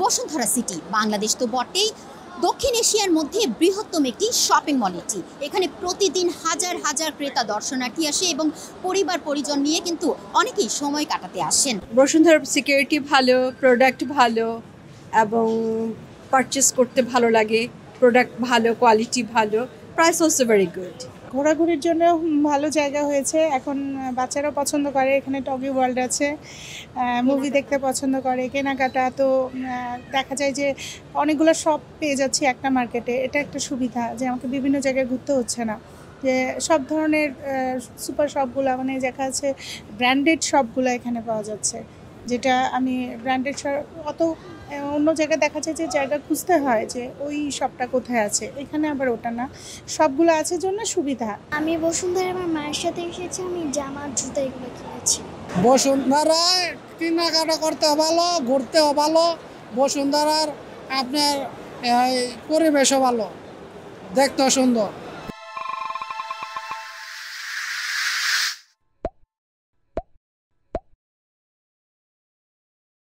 Bashundhara city Bangladesh তো বটেই, দক্ষিণ এশিয়ার মধ্যে বৃহত্তম একটি শপিং মল এটি। এখানে প্রতিদিন হাজার হাজার ক্রেতা দর্শনার্থী আসে এবং পরিবার পরিজন নিয়ে কিন্তু অনেকেই সময় কাটাতে আসেন। বসুন্ধরা সিকিউরিটি ভালো, প্রোডাক্ট ভালো এবং পারচেস করতে ভালো লাগে। প্রোডাক্ট ভালো, কোয়ালিটি ভালো, প্রাইস অলসো ভেরি গুড। ঘোরাঘুরির জন্য ভালো জায়গা হয়েছে। এখন বাচ্চারা পছন্দ করে, এখানে টগি ওয়ার্ল্ড আছে, মুভি দেখতে পছন্দ করে, কেনাকাটা তো দেখা যায় যে অনেকগুলো শপ পেয়ে যাচ্ছি একটা মার্কেটে। এটা একটা সুবিধা যে আমাকে বিভিন্ন জায়গায় ঘুরতে হচ্ছে না, যে সব ধরনের সুপার শপগুলো মানে দেখা যাচ্ছে ব্র্যান্ডেড শপগুলো এখানে পাওয়া যাচ্ছে, যেটা আমি ব্র্যান্ডেড শপ অত অন্য জায়গায় দেখা যায় যে জায়গা খুঁজতে হয় যে ওই শপটা কোথায় আছে, এখানে আবার ওটা না, সবগুলো আছে জন্য সুবিধা। আমি বসুন্ধরা আমার মায়ের সাথে এসেছি, আমি জামা জুতা এগুলো কিনেছি। বসুন্ধরায় কেনাকাটা করতে ভালো, ঘুরতেও ভালো। বসুন্ধরার আপনার পরিবেশও ভালো, দেখতেও সুন্দর।